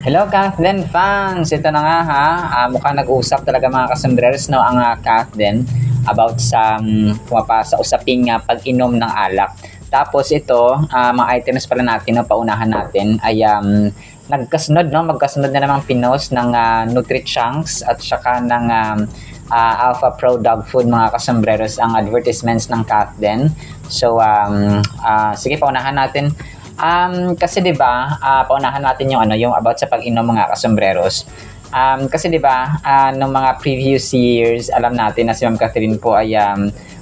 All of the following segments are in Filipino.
Hello, Kathleen fans! Ito na nga ha, mukhang nag-usap talaga mga kasombrers no, ang Kathleen about sa pumapa sa usaping pag-inom ng alak. Tapos ito, mga items pala natin no, paunahan natin ay nagkasunod no, magkasunod na namang pinost ng NutriChunks at saka ng Alpha Pro Dog Food mga kasombrers ang advertisements ng Kathleen. So sige, paunahan natin. Kasi 'di ba, paunahan natin yung yung about sa pag-inom mga kasombreros. Kasi 'di ba, nung mga previous years, alam natin na si Ma'am Catherine po ay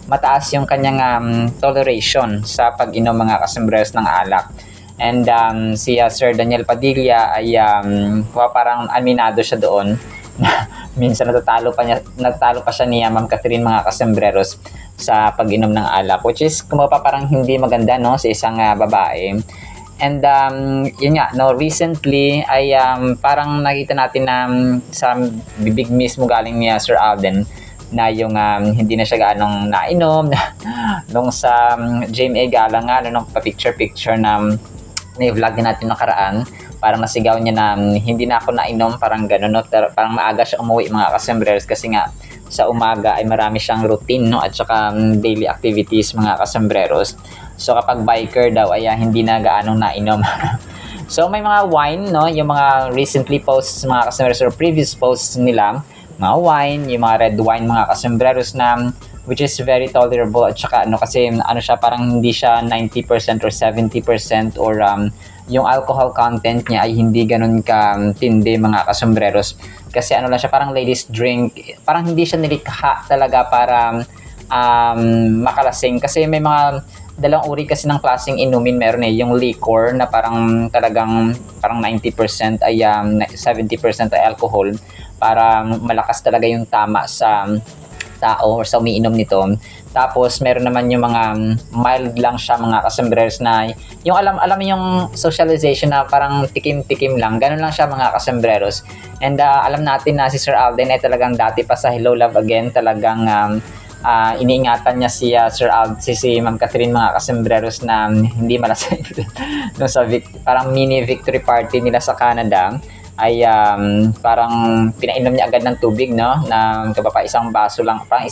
mataas yung kanyang toleration sa pag-inom mga kasombreros ng alak. And si Sir Daniel Padilla ay parang aminado siya doon. Minsan nagtalo pa siya ni Ma'am Catherine mga kasombreros sa pag-inom ng alak, which is parang hindi maganda no sa isang babae. And yun nga no, recently ay parang nakita natin na sa bibig mismo galing ni Sir Alden na yung hindi na siya gaanong nainom nung sa GMA Gala nga nung pa-picture na vlog din natin nakaraan. Parang nasigaw niya na hindi na ako nainom, parang gano'n, no? Parang maaga siya umuwi mga kasombreros kasi nga sa umaga ay marami siyang routine no? At saka daily activities mga kasombreros. So kapag biker daw ay hindi na gaanong nainom. So may mga wine, no? Yung mga recently posts mga kasombreros or previous posts nila, mga wine, yung mga red wine mga kasombreros na which is very tolerable at saka kasi siya, parang hindi siya 90% or 70% or yung alcohol content niya ay hindi ganun ka-tindi mga kasombreros. Kasi lang siya, parang ladies drink. Parang hindi siya nilikha talaga para makalasing. Kasi may mga dalawang uri kasi ng klaseng inumin. Meron yung liquor na parang talagang parang 90% ay 70% ay alcohol. Para malakas talaga yung tama sa tao or sa umiinom nito. Tapos meron naman yung mga mild lang siya mga kasombreros na yung alam yung socialization na parang tikim-tikim lang. Ganun lang siya mga kasombreros. And alam natin na si Sir Alden ay talagang dati pa sa Hello Love Again talagang iniingatan niya si Ma'am Catherine mga kasombreros na hindi malasing. No, sa parang mini victory party nila sa Canada ay parang pinainom niya agad ng tubig no, na isang baso lang, parang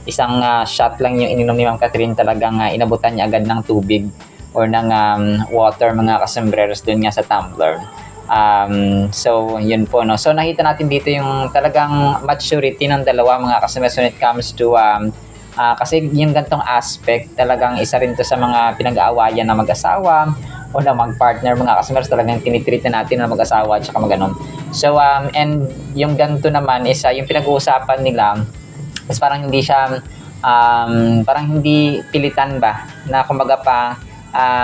isang shot lang yung ininom ni Ma'am Catherine, talagang inabutan niya agad ng tubig or ng water mga kasombreros dun nga sa tumbler. So yun po no, so nakita natin dito yung talagang maturity ng dalawa mga kasombreros when it comes to kasi yung gantong aspect talagang isa rin to sa mga pinag-aawayan na mag-asawa o na mag-partner mga kasombreros, talagang tinitreat na natin na mag-asawa at saka mag-anom. So and yung ganito naman is yung pinag-uusapan nila is parang hindi siya parang hindi pilitan ba na kumbaga pa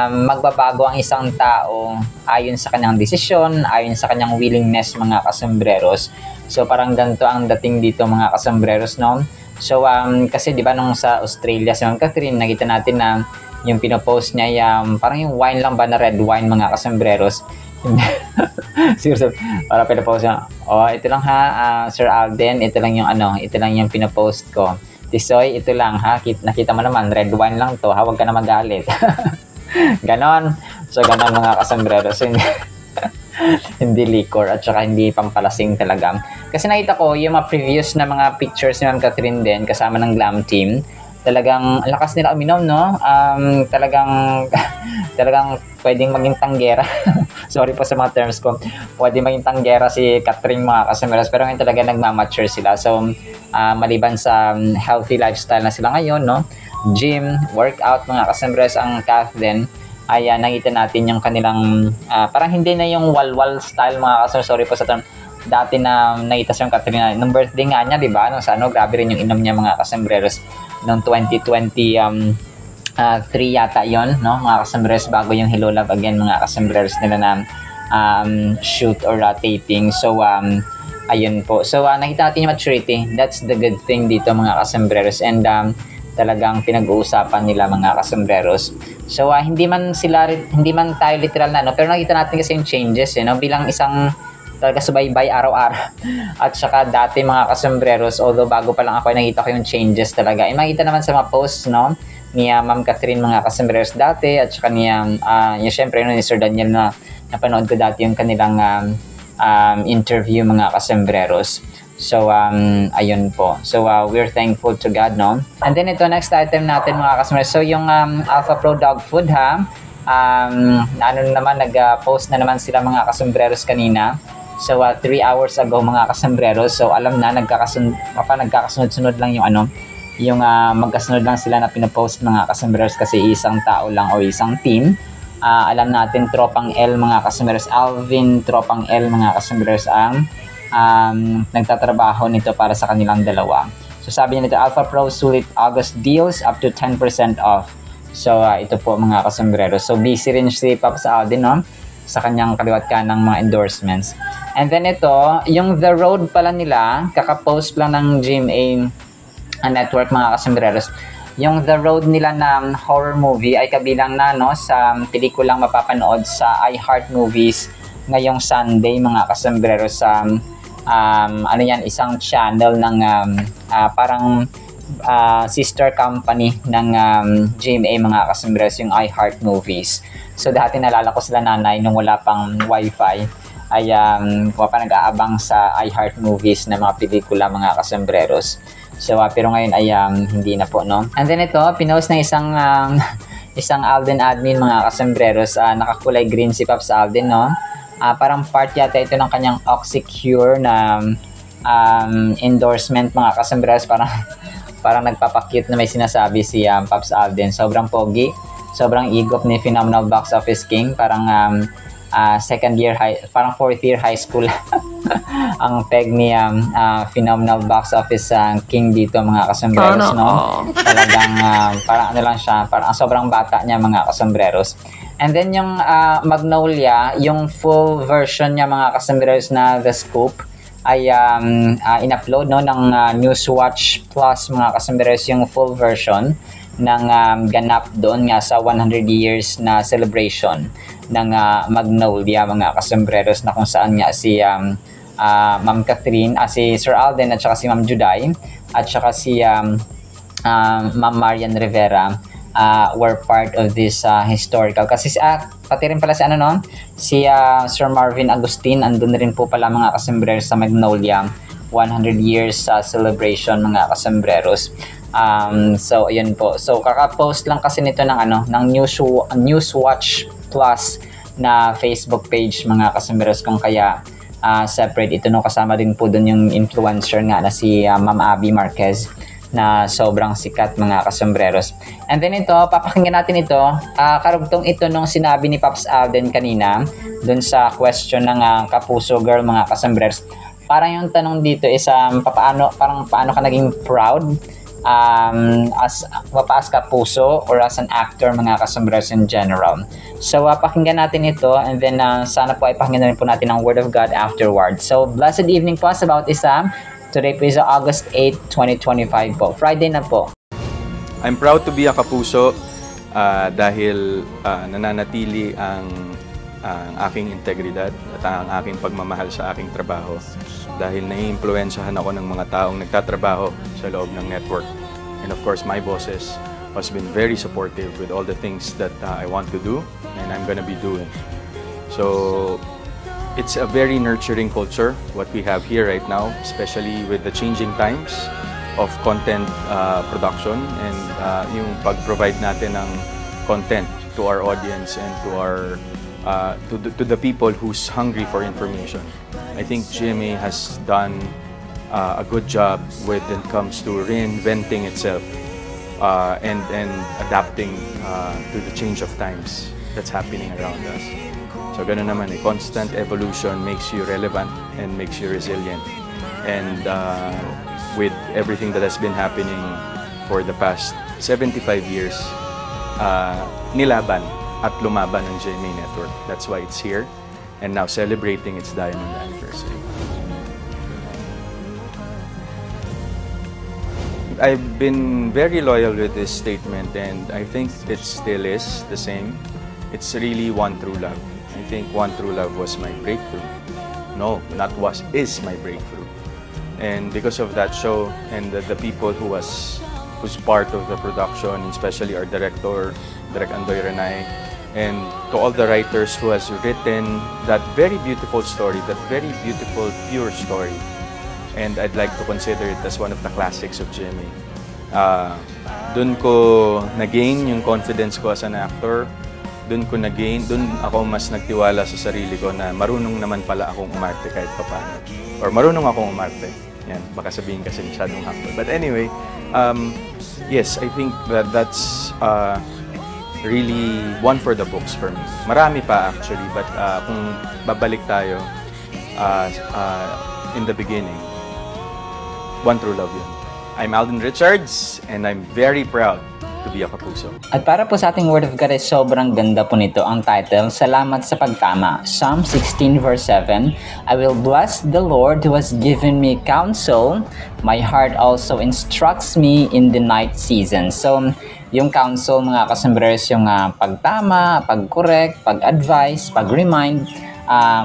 magbabago ang isang tao ayon sa kanyang desisyon, ayon sa kanyang willingness mga kasombreros. So parang ganito ang dating dito mga kasombreros no. So kasi 'di ba nung sa Australia si Ma'am Catherine, nakita natin na yung pinopost niya parang yung wine lang ba na red wine mga kasombreros. Seriously, para pinopost niya, ito lang ha, Sir Alden, ito lang yung pinopost ko. Tisoy, ito lang ha, nakita mo naman, red wine lang to ha, huwag ka na magalit. Ganon. So ganon mga kasombreros. Hindi liquor at saka hindi pampalasing talaga. Kasi nakita ko yung mga previous na mga pictures ni Ma'am Catherine din kasama ng glam team. Talagang lakas nila uminom no. Talagang pwedeng maging tanggera. Sorry po sa mga terms ko. Pwedeng maging tanggera si Catherine mga kasombreros, pero ngayon talaga nagmamature sila. So maliban sa healthy lifestyle na sila ngayon no, gym, workout mga kasombreros ang Kathleen ay nakita natin yung kanilang parang hindi na yung walwal style mga kasombreros. Sorry po sa term. Dati na nakita siya yung Catherine nung birthday nga niya, di ba? Nung grabe rin yung inom niya mga kasombreros noong 2023 yata yon no mga kasombreros, bago yung Hello Love Again mga kasombreros nila na shoot or taping. So ayun po, so nakita natin yung maturity. That's the good thing dito mga kasombreros, and talagang pinag-uusapan nila mga kasombreros. So hindi man tayo literal na no, pero nakita natin kasi yung changes no, bilang isang talaga subaybay araw-araw. At saka dati mga kasombreros, although bago pa lang ako, nakita ko yung changes talaga. Makita naman sa mga posts no ni Ma'am Catherine mga kasombreros dati, at saka niya syempre ni Sir Daniel na napanood ko dati yung kanilang interview mga kasembreros. So, ayun po. So, we're thankful to God, no? And then ito, next item natin mga kasembreros. So, yung Alpha Pro Dog Food, ha? Ano naman, nag-post na naman sila mga kasembreros kanina. So, 3 hours ago mga kasembreros. So, alam na, nagkakasunod-sunod lang yung yung magkasunod lang sila na pinapost mga kasembreros kasi isang tao lang o isang team. Alam natin, Tropang L mga kasembreros, Alvin Tropang L mga kasembreros ang nagtatrabaho nito para sa kanilang dalawa. So sabi niya nito, Alpha Pro sulit August deals up to 10% off. So ito po mga kasembreros. So busy rin si Pops Alden, no? Sa kanyang kaliwat kanang mga endorsements. And then ito, yung The Road pala nila, kakapost lang ng GMA Network mga kasembreros. Yung The Road nila na horror movie ay kabilang na, no, sa pelikulang mapapanood sa iHeart Movies ngayong Sunday mga kasembreros sa isang channel ng parang sister company ng GMA mga kasembreros, yung iHeart Movies. So dati nalala ko sila nanay nung wala pang wifi ay nag-aabang sa iHeart Movies na mga pelikula mga kasembreros. So pero ngayon ay hindi na po, no. And then ito, pinost ng isang Alden admin mga kasembreros, nakakulay green si Pops Alden, no. Parang part yata ito ng kanyang Oxycure na endorsement mga kasembreros. Parang nagpapakute na may sinasabi si Pops Alden. Sobrang pogi, sobrang igop ni Phenomenal Box Office King. Parang parang 4th year high school ang peg ni Phenomenal Box Office King dito mga kasembreros, no? Talagang parang lang siya, parang sobrang bata niya mga kasembreros. And then yung Magnolia, yung full version niya mga kasembreros na The Scoop ay in-upload, no, ng Newswatch Plus mga kasembreros, yung full version ng ganap doon nga sa 100 years na celebration ng Magnolia mga kasembreros, na kung saan nga si Ma'am Catherine, si Sir Alden at saka si Ma'am Juday at saka si Ma'am Marian Rivera were part of this historical. Kasi pati rin pala si Sir Marvin Agustin, andun rin po pala mga kasembreros sa Magnolia 100 years celebration mga kasembreros. So ayun po. So kaka-post lang kasi nito ng Newswatch Plus na Facebook page mga kasembreros, kung kaya separate ito, no. Kasama din po doon yung influencer nga na si Ma'am Abby Marquez na sobrang sikat mga kasembreros. And then ito, papakinggan natin ito. Karugtong ito nung sinabi ni Pops Alden kanina dun sa question ng Kapuso Girl mga kasembreros. Parang yung tanong dito is paano ka naging proud as Kapuso or as an actor mga kasembreros in general. So pakinggan natin ito, and then sana po ay pakinggan rin po natin ang Word of God afterwards. So blessed evening po sa bawat isa. Today po is August 8, 2025 po. Friday na po. I'm proud to be a Kapuso dahil nananatili ang aking integridad at ang aking pagmamahal sa aking trabaho, dahil naiimpluwensyahan ako ng mga taong nagtatrabaho sa loob ng network. And of course, my bosses has been very supportive with all the things that I want to do and I'm gonna be doing. So it's a very nurturing culture, what we have here right now, especially with the changing times of content production and yung pag-provide natin ng content to our audience and to our to the people who's hungry for information. I think GMA has done a good job when it comes to reinventing itself and adapting to the change of times that's happening around us. So ganun naman, a constant evolution makes you relevant and makes you resilient. And with everything that has been happening for the past 75 years, nilaban at lumaban ng GMA Network. That's why it's here and now celebrating its diamond anniversary. I've been very loyal with this statement, and I think it still is the same. It's really one true love. I think One True Love was my breakthrough. No, not was, is my breakthrough. And because of that show and the people who's part of the production, especially our director, Direk Andoy Renay, and to all the writers who has written that very beautiful story, that very beautiful, pure story. And I'd like to consider it as one of the classics of GMA. Doon ko na-gain yung confidence ko as an actor. Doon ako mas nagtiwala sa sarili ko na marunong naman pala akong umarte kahit papaano. Or marunong akong umarte. Yan, baka sabihin kasi masyadong humble. But anyway, yes, I think that's really one for the books for me. Marami pa actually, but kung babalik tayo in the beginning, One True Love yun. I'm Alden Richards, and I'm very proud to be a Kapuso. At para po sa ating Word of God ay sobrang ganda po nito ang title, Salamat sa Pagtama. Psalm 16 verse 7, I will bless the Lord who has given me counsel. My heart also instructs me in the night season. So, yung counsel mga kasambreros, yung pagtama, pag-correct, pag-advise, pag-remind,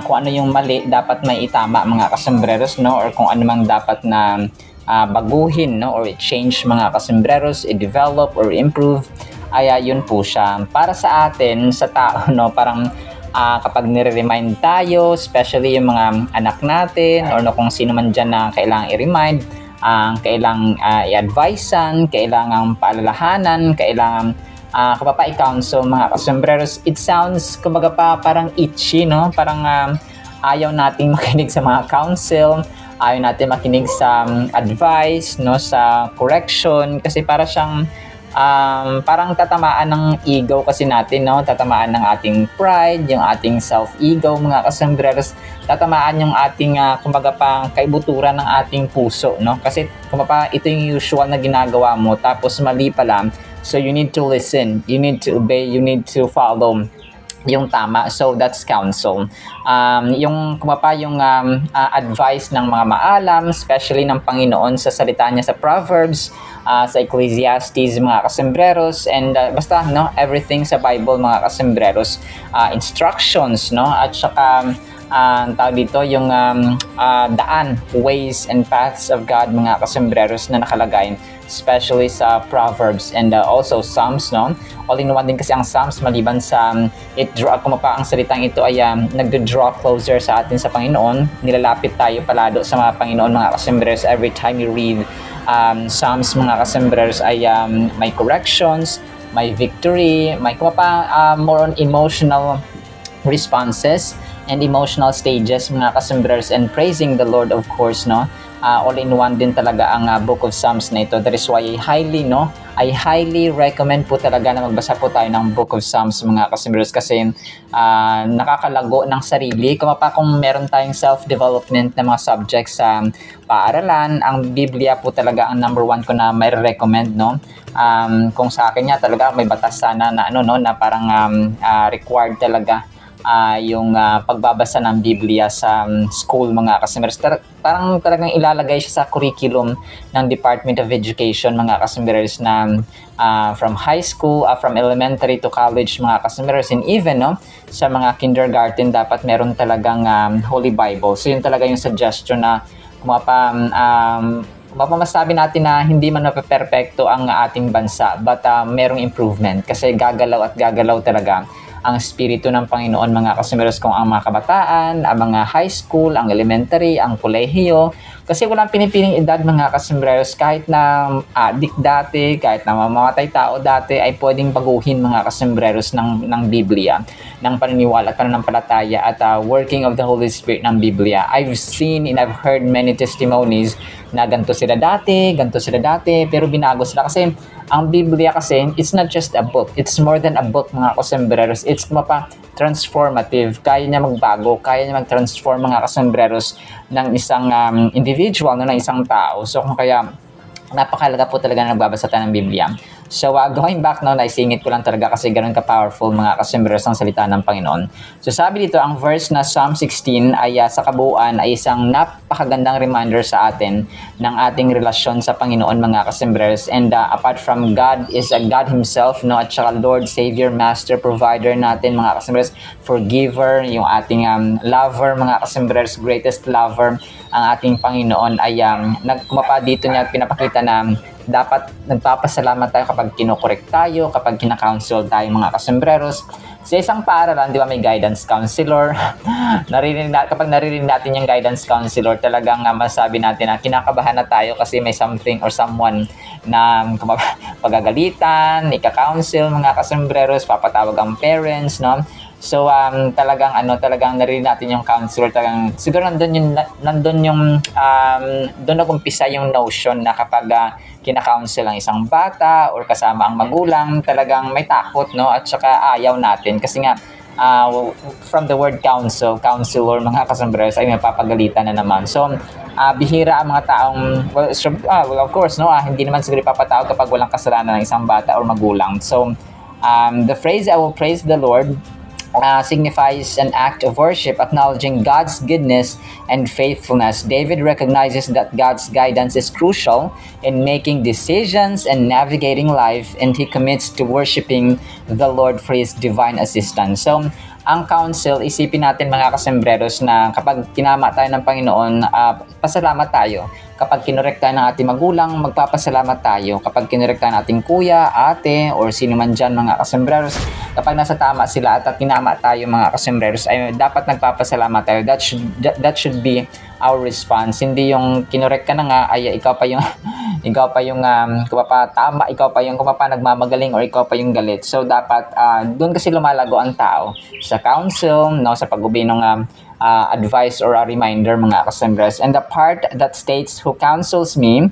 kung ano yung mali dapat may itama mga kasambreros, no? Or kung ano mang dapat na baguhin, no, or change mga kasembreros, i-develop or improve, ay yun po siya. Para sa atin, sa tao, no, parang kapag nire-remind tayo, especially yung mga anak natin, or no, kung sino man dyan na kailangang i-remind, kailangang i-advisean, kailangang paalalahanan, kailangang i-counsel mga kasembreros, it sounds, kumbaga pa, parang itchy, no, parang ayaw nating makinig sa mga counsel, ayaw natin makinig sa advice, no, sa correction, kasi para siyang parang tatamaan ng ego kasi natin, no, tatamaan ng ating pride, yung ating self-ego mga kasambreros, tatamaan yung ating kumbaga pa kaibuturan ng ating puso, no, kasi kumbaga ito yung usual na ginagawa mo tapos mali pala, so you need to listen, you need to obey, you need to follow yung tama. So that's counsel. Yung kumapa yung advice ng mga maalam, especially ng Panginoon sa salita niya sa Proverbs, sa Ecclesiastes mga kasembreros, and basta no, everything sa Bible mga kasembreros, instructions, no, at saka tawag dito yung daan, ways and paths of God mga kasembreros na nakalagay especially sa Proverbs and also Psalms, no? All-in-one din kasi ang Psalms, maliban sa kumapa ang salitang ito ay nagdo-draw closer sa atin sa Panginoon. Nilalapit tayo palado sa mga Panginoon mga kasembreros. Every time you read Psalms mga kasembreros ay may corrections, may victory, may kumapa more on emotional responses and emotional stages mga kasembreros, and praising the Lord, of course, no. All-in-one din talaga ang Book of Psalms na ito. That is why I highly recommend po talaga na magbasa po tayo ng Book of Psalms mga kasembreros, kasi nakakalago ng sarili. Kung meron tayong self-development na mga subjects sa paaralan, ang Biblia po talaga ang number one ko na may recommend, no. Kung sa akin nga talaga may batas sana na na parang required talaga yung pagbabasa ng Biblia sa school mga kasembreros. Parang talagang ilalagay siya sa curriculum ng Department of Education mga kasembreros, na from high school, from elementary to college mga kasembreros, and even no, sa mga kindergarten dapat meron talagang Holy Bible. So yun talaga yung suggestion na masabi natin na hindi man mapeperfecto ang ating bansa, but merong improvement kasi gagalaw at gagalaw talaga ang espiritu ng Panginoon mga kasembreros, kung ang mga kabataan, ang mga high school, ang elementary, ang kolehiyo, kasi walang pinipiling edad mga kasembreros. Kahit na adik dati, kahit na mamamatay tao dati, ay pwedeng baguhin mga kasembreros ng Biblia, ng paniniwala at pananampalataya at working of the Holy Spirit ng Biblia. I've seen and I've heard many testimonies na ganito sila dati, pero binago sila kasi ang Biblia kasi, it's not just a book. It's more than a book mga kasembreros. It's transformative. Kaya niya magbago, kaya niya mag-transform mga kasembreros ng isang individual, ng isang tao. So kung kaya napakalaga po talaga na nagbabasa tayo ng Biblia. So, going back now, naisingit ko lang talaga kasi ganun ka-powerful mga kasembreros ang salita ng Panginoon. So, sabi dito, ang verse na Psalm 16 ay sa kabuuan ay isang napakagandang reminder sa atin ng ating relasyon sa Panginoon mga kasembreros. And apart from God is God Himself, no, at saka Lord, Savior, Master, Provider natin mga kasembreros, Forgiver, yung ating lover mga kasembreros, greatest lover, ang ating Panginoon ay kumapa dito niya at pinapakita na dapat nagpapasalamat tayo kapag kinokorek tayo, kapag kinakounsel tayo mga kasembreros. Sa isang paaralan, di ba, may guidance counselor. Kapag naririnig natin yung guidance counselor, talagang masabi natin na kinakabahan na tayo kasi may something or someone na pagagalitan, ika-counsel mga kasembreros, papatawag ang parents, no? So talagang naririnig natin yung counselor, talagang siguro doon nag-umpisa yung notion na kapag kina-counsel ang isang bata or kasama ang magulang, talagang may takot, no, at saka ayaw natin kasi nga from the word counselor mga kasembreros ay may papagalitan na naman. So bihira ang mga taong well, of course, no, hindi naman siguro ipapatawag kapag walang kasalanan ng isang bata or magulang. So the phrase "I will praise the Lord" signifies an act of worship, acknowledging God's goodness and faithfulness. David recognizes that God's guidance is crucial in making decisions and navigating life, and he commits to worshiping the Lord for his divine assistance. So, ang counsel, isipin natin mga kasembreros na kapag kinama tayo ng Panginoon, pasalamat tayo. Kapag kinorek tayo ng ating magulang, magpapasalamat tayo. Kapag kinorek tayo ng ating kuya, ate, or sino man dyan mga kasembreros, kapag nasa tama sila at tinama tayo mga kasembreros, ay dapat nagpapasalamat tayo. That should be our response. Hindi yung kinorek ka na nga, ay ikaw pa yung kumapatama, ikaw pa yung nagmamagaling, or ikaw pa yung galit. So dapat doon kasi lumalago ang tao sa counsel, no, sa pag-ubi ng advice or a reminder mga kasembreros. And the part that states "who counsels me,"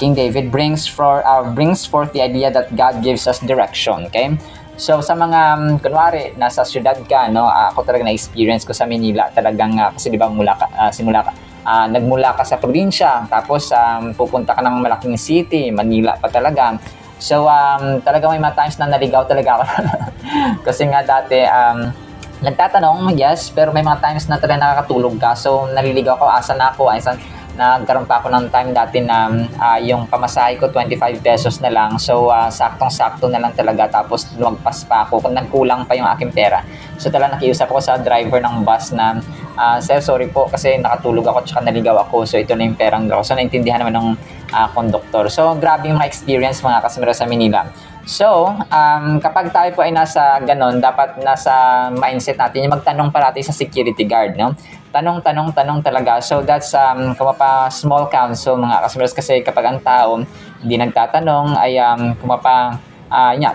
King David brings forth the idea that God gives us direction. Okay? So sa mga kunwari nasa syudad ka, no, ako talaga na-experience ko sa Manila talagang kasi di ba nagmula ka sa probinsya, tapos pupunta ka ng malaking city, Manila pa talaga. So talagang may mga times na naligaw talaga ako. Kasi nga dati nagtatanong, yes, pero may mga times na talaga nakakatulog ka. So naliligaw ko, asan na ako, nagkaroon pa ako ng time dati na yung pamasahe ko 25 pesos na lang. So saktong-sakto na lang talaga, tapos lumagpas pa ako kung nagkulang pa yung aking pera. So talagang nakiusap ako sa driver ng bus na sir, sorry po kasi nakatulog ako tsaka naligaw ako. So ito na yung perang ko. So naintindihan naman ng conductor. So grabe yung mga experience mga kasembreros sa Manila. So, kapag tayo po ay nasa ganon, dapat nasa mindset natin yung magtanong parati sa security guard, no? Tanong talaga. So, that's small counsel mga kasembreros, kasi kapag ang tao hindi nagtatanong ay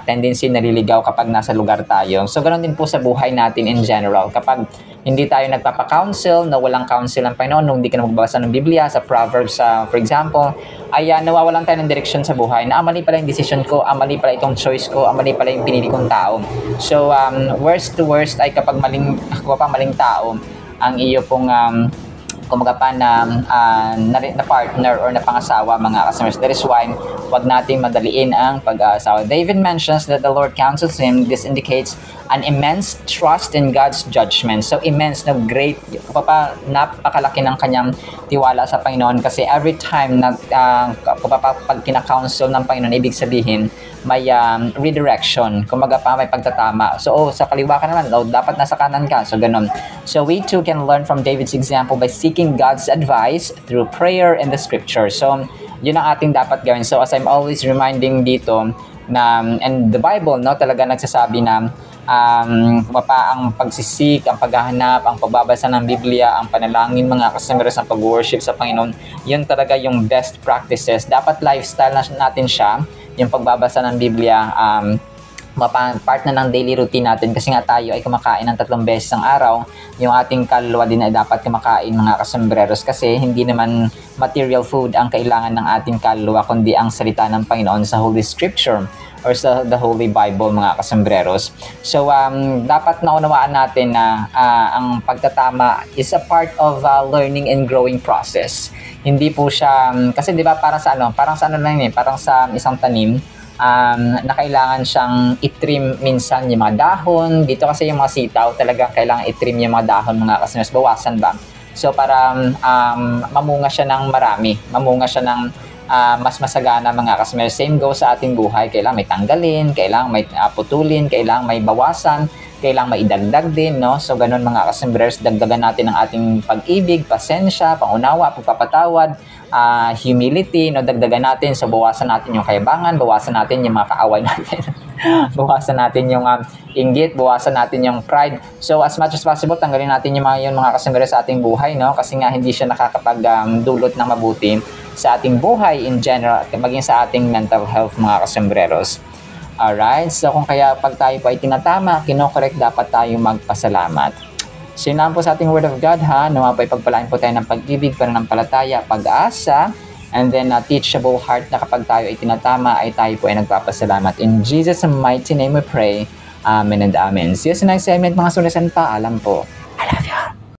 tendency naliligaw kapag nasa lugar tayo. So, ganoon din po sa buhay natin in general. Kapag hindi tayo nagpapa-counsel, na walang counsel ang Panginoon, nung hindi ka na magbabasa ng Biblia, sa Proverbs, for example, ay nawawalan tayo ng direksyon sa buhay, na mali pala yung decision ko, mali pala itong choice ko, mali pala yung pinili kong tao. So, worst to worst ay kapag maling tao ang iyo pong na partner or na pangasawa mga kasembreros. That is why wag nating madaliin ang pag-aasawa. David mentions that the Lord counsels him. This indicates an immense trust in God's judgment. So immense, great, napakalaki ng kanyang tiwala sa Panginoon, kasi every time na pag kina-counsel ng Panginoon, ibig sabihin may redirection, may pagtatama. So sa kaliwa ka naman, dapat nasa kanan ka. So ganun. So we too can learn from David's example by seeking God's advice through prayer and the scripture. So yun ang ating dapat gawin. So as I'm always reminding dito na, and the Bible, no, talaga nagsasabi na ang pagsisik, ang paghahanap, ang pagbabasa ng Biblia, ang panalangin mga kasembreros, ang pag-worship sa Panginoon, yun talaga yung best practices. Dapat lifestyle natin siya, yung pagbabasa ng Biblia, part na ng daily routine natin, kasi nga tayo ay kumakain ng 3 beses ang araw. Yung ating kaluluwa din ay dapat kumakain mga kasembreros, kasi hindi naman material food ang kailangan ng ating kaluluwa, kundi ang salita ng Panginoon sa Holy Scripture or sa the Holy Bible mga kasembreros. So dapat naunawaan natin na ang pagtatama is a part of learning and growing process. Hindi po siya kasi 'di ba parang sa isang tanim, na kailangan siyang i-trim minsan yung mga dahon. Dito kasi yung mga sitaw, talagang kailangan i-trim yung mga dahon mga kasembreros, bawasan ba? So para mamunga siya ng marami, mamunga siya ng mas masagana mga kasembreros. Same goes sa ating buhay, kailangan may tanggalin, kailangan may putulin, kailangan may bawasan kailangang maidagdag din, no? So, ganun mga kasombrers, dagdagan natin ang ating pag-ibig, pasensya, pangunawa, pagpapatawad, humility, no? Dagdagan natin. So, bawasan natin yung kayabangan, bawasan natin yung mga kaaway natin. Bawasan natin yung inggit, bawasan natin yung pride. So, as much as possible, tanggalin natin yung mga kasombrers sa ating buhay, no? Kasi nga, hindi siya nakakapag-dulot ng mabuti sa ating buhay in general, at maging sa ating mental health, mga kasombreros. Alright, so kung kaya pag tayo po ay tinatama, kinokorek, dapat tayo magpasalamat. So yun lang po sa ating Word of God, ha. Nawa po ipagpalain po tayo ng pag-ibig, pananampalataya, pag-asa, and then teachable heart na kapag tayo ay tinatama, ay tayo po ay nagpapasalamat. In Jesus' mighty name we pray. Amen and amen. See you sa next segment, mga sulusan pa. Alam po.